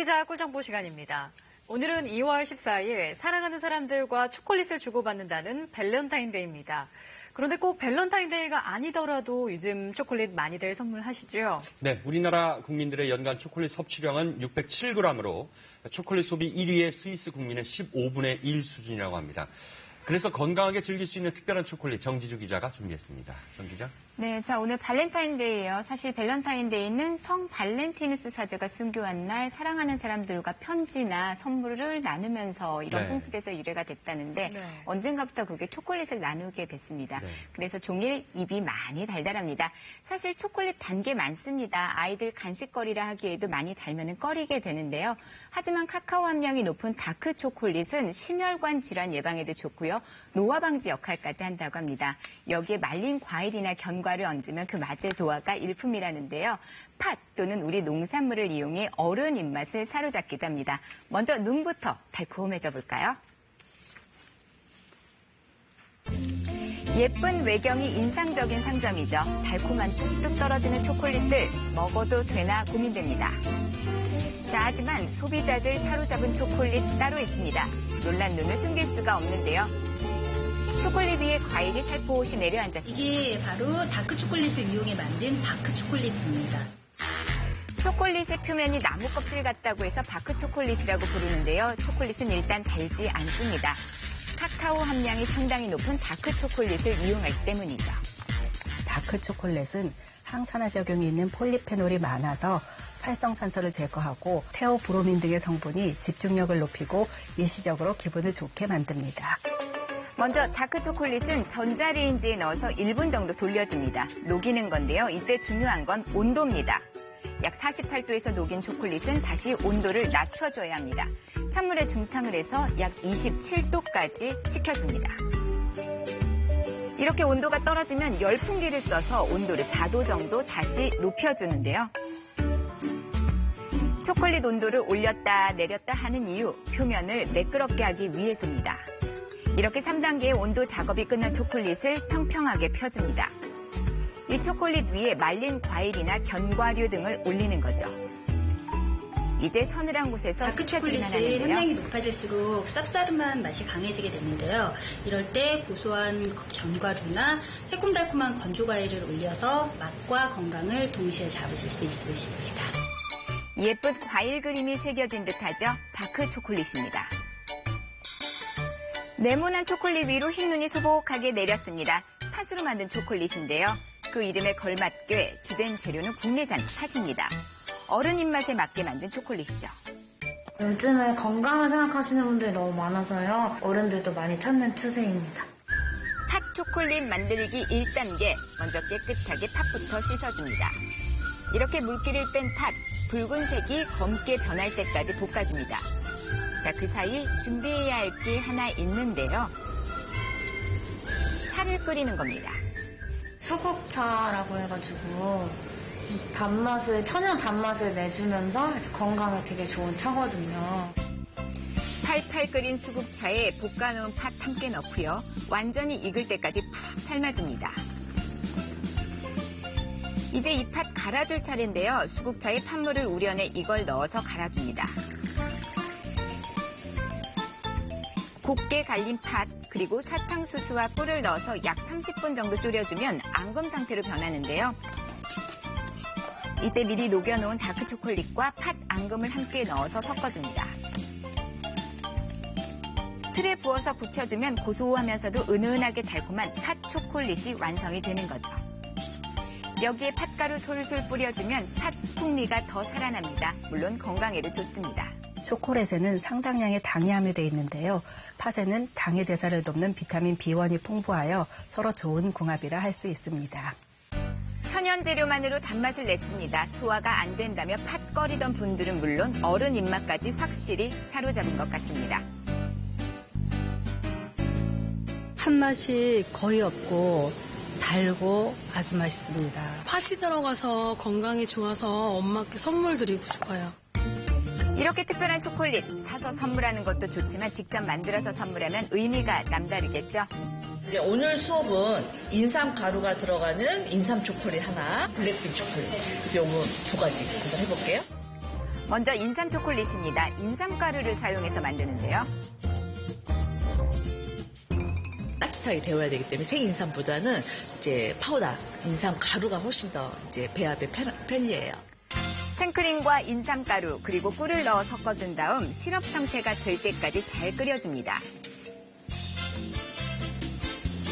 소비자 꿀정보 시간입니다. 오늘은 2월 14일 사랑하는 사람들과 초콜릿을 주고받는다는 밸런타인데이입니다. 그런데 꼭 밸런타인데이가 아니더라도 요즘 초콜릿 많이들 선물하시죠? 네, 우리나라 국민들의 연간 초콜릿 섭취량은 607g으로 초콜릿 소비 1위의 스위스 국민의 15분의 1 수준이라고 합니다. 그래서 건강하게 즐길 수 있는 특별한 초콜릿 정지주 기자가 준비했습니다. 정 기자. 네, 자 오늘 발렌타인데이예요. 사실 발렌타인데이는 성 발렌티누스 사제가 순교한 날 사랑하는 사람들과 편지나 선물을 나누면서 이런 풍습에서 유래가 됐다는데 언젠가부터 그게 초콜릿을 나누게 됐습니다. 그래서 종일 입이 많이 달달합니다. 사실 초콜릿 단 게 많습니다. 아이들 간식거리라 하기에도 많이 달면은 꺼리게 되는데요. 하지만 카카오 함량이 높은 다크 초콜릿은 심혈관 질환 예방에도 좋고요. 노화 방지 역할까지 한다고 합니다. 여기에 말린 과일이나 견과를 얹으면 그 맛의 조화가 일품이라는데요. 팥 또는 우리 농산물을 이용해 어른 입맛을 사로잡기도 합니다. 먼저 눈부터 달콤해져 볼까요? 예쁜 외경이 인상적인 상점이죠. 달콤한 뚝뚝 떨어지는 초콜릿들 먹어도 되나 고민됩니다. 자, 하지만 소비자들 사로잡은 초콜릿 따로 있습니다. 놀란 눈을 숨길 수가 없는데요. 초콜릿 위에 과일이 살포시 내려앉았습니다. 이게 바로 다크 초콜릿을 이용해 만든 바크 초콜릿입니다. 초콜릿의 표면이 나무 껍질 같다고 해서 바크 초콜릿이라고 부르는데요. 초콜릿은 일단 달지 않습니다. 카카오 함량이 상당히 높은 다크 초콜릿을 이용하기 때문이죠. 다크 초콜릿은 항산화 작용이 있는 폴리페놀이 많아서 활성산소를 제거하고 테오브로민 등의 성분이 집중력을 높이고 일시적으로 기분을 좋게 만듭니다. 먼저 다크 초콜릿은 전자레인지에 넣어서 1분 정도 돌려줍니다. 녹이는 건데요. 이때 중요한 건 온도입니다. 약 48도에서 녹인 초콜릿은 다시 온도를 낮춰줘야 합니다. 찬물에 중탕을 해서 약 27도까지 식혀줍니다. 이렇게 온도가 떨어지면 열풍기를 써서 온도를 4도 정도 다시 높여주는데요. 초콜릿 온도를 올렸다 내렸다 하는 이유, 표면을 매끄럽게 하기 위해서입니다. 이렇게 3단계의 온도 작업이 끝난 초콜릿을 평평하게 펴줍니다. 이 초콜릿 위에 말린 과일이나 견과류 등을 올리는 거죠. 이제 서늘한 곳에서 식혀주기만 하는데요. 함량이 높아질수록 쌉싸름한 맛이 강해지게 되는데요. 이럴 때 고소한 견과류나 새콤달콤한 건조과일을 올려서 맛과 건강을 동시에 잡으실 수 있으십니다. 예쁜 과일 그림이 새겨진 듯하죠. 다크 초콜릿입니다. 네모난 초콜릿 위로 흰눈이 소복하게 내렸습니다. 팥으로 만든 초콜릿인데요. 그 이름에 걸맞게 주된 재료는 국내산 팥입니다. 어른 입맛에 맞게 만든 초콜릿이죠. 요즘에 건강을 생각하시는 분들이 너무 많아서요. 어른들도 많이 찾는 추세입니다. 팥 초콜릿 만들기 1단계. 먼저 깨끗하게 팥부터 씻어줍니다. 이렇게 물기를 뺀 팥, 붉은색이 검게 변할 때까지 볶아줍니다. 자, 그 사이 준비해야 할 게 하나 있는데요. 차를 끓이는 겁니다. 수국차라고 해가지고 단맛을, 천연 단맛을 내주면서 건강에 되게 좋은 차거든요. 팔팔 끓인 수국차에 볶아놓은 팥 함께 넣고요. 완전히 익을 때까지 푹 삶아줍니다. 이제 이 팥 갈아줄 차례인데요. 수국차에 팥물을 우려내 이걸 넣어서 갈아줍니다. 곱게 갈린 팥, 그리고 사탕수수와 꿀을 넣어서 약 30분 정도 졸여주면 앙금 상태로 변하는데요. 이때 미리 녹여놓은 다크 초콜릿과 팥 앙금을 함께 넣어서 섞어줍니다. 틀에 부어서 굳혀주면 고소하면서도 은은하게 달콤한 팥 초콜릿이 완성이 되는 거죠. 여기에 팥가루 솔솔 뿌려주면 팥 풍미가 더 살아납니다. 물론 건강에도 좋습니다. 초콜릿에는 상당량의 당이 함유되어 있는데요. 팥에는 당의 대사를 돕는 비타민 B1이 풍부하여 서로 좋은 궁합이라 할 수 있습니다. 천연 재료만으로 단맛을 냈습니다. 소화가 안 된다며 팥 꺼리던 분들은 물론 어른 입맛까지 확실히 사로잡은 것 같습니다. 팥맛이 거의 없고 달고 아주 맛있습니다. 팥이 들어가서 건강에 좋아서 엄마께 선물 드리고 싶어요. 이렇게 특별한 초콜릿 사서 선물하는 것도 좋지만 직접 만들어서 선물하면 의미가 남다르겠죠. 이제 오늘 수업은 인삼 가루가 들어가는 인삼 초콜릿 하나, 블랙핑 초콜릿. 이제 오늘 두 가지 한번 해볼게요. 먼저 인삼 초콜릿입니다. 인삼가루를 사용해서 만드는데요. 따뜻하게 데워야 되기 때문에 생인삼보다는 이제 파우더, 인삼 가루가 훨씬 더 이제 배합에 편리해요. 생크림과 인삼가루 그리고 꿀을 넣어 섞어준 다음 시럽 상태가 될 때까지 잘 끓여줍니다.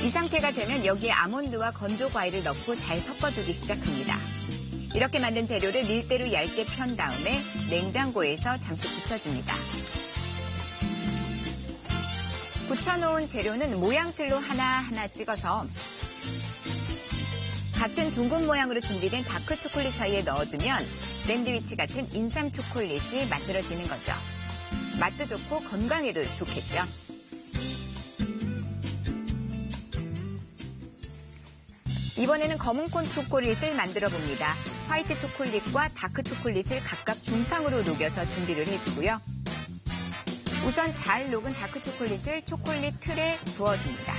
이 상태가 되면 여기에 아몬드와 건조 과일을 넣고 잘 섞어주기 시작합니다. 이렇게 만든 재료를 밀대로 얇게 편 다음에 냉장고에서 잠시 굳혀줍니다. 굳혀놓은 재료는 모양틀로 하나하나 찍어서 같은 둥근 모양으로 준비된 다크 초콜릿 사이에 넣어주면 샌드위치 같은 인삼 초콜릿이 만들어지는 거죠. 맛도 좋고 건강에도 좋겠죠. 이번에는 검은콘 초콜릿을 만들어 봅니다. 화이트 초콜릿과 다크 초콜릿을 각각 중탕으로 녹여서 준비를 해주고요. 우선 잘 녹은 다크 초콜릿을 초콜릿 틀에 부어줍니다.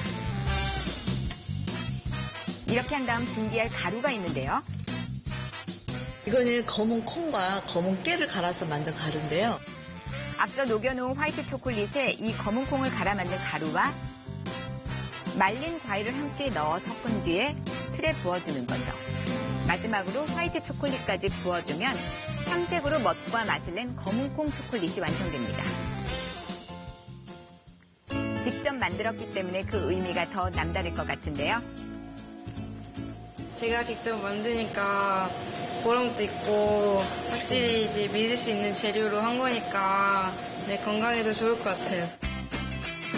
이렇게 한 다음 준비할 가루가 있는데요. 이거는 검은 콩과 검은 깨를 갈아서 만든 가루인데요. 앞서 녹여놓은 화이트 초콜릿에 이 검은 콩을 갈아 만든 가루와 말린 과일을 함께 넣어 섞은 뒤에 틀에 부어주는 거죠. 마지막으로 화이트 초콜릿까지 부어주면 삼색으로 멋과 맛을 낸 검은콩 초콜릿이 완성됩니다. 직접 만들었기 때문에 그 의미가 더 남다를 것 같은데요. 제가 직접 만드니까 보람도 있고 확실히 이제 믿을 수 있는 재료로 한 거니까 건강에도 좋을 것 같아요.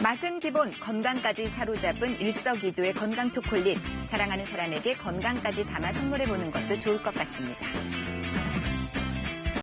맛은 기본, 건강까지 사로잡은 일석이조의 건강 초콜릿. 사랑하는 사람에게 건강까지 담아 선물해보는 것도 좋을 것 같습니다.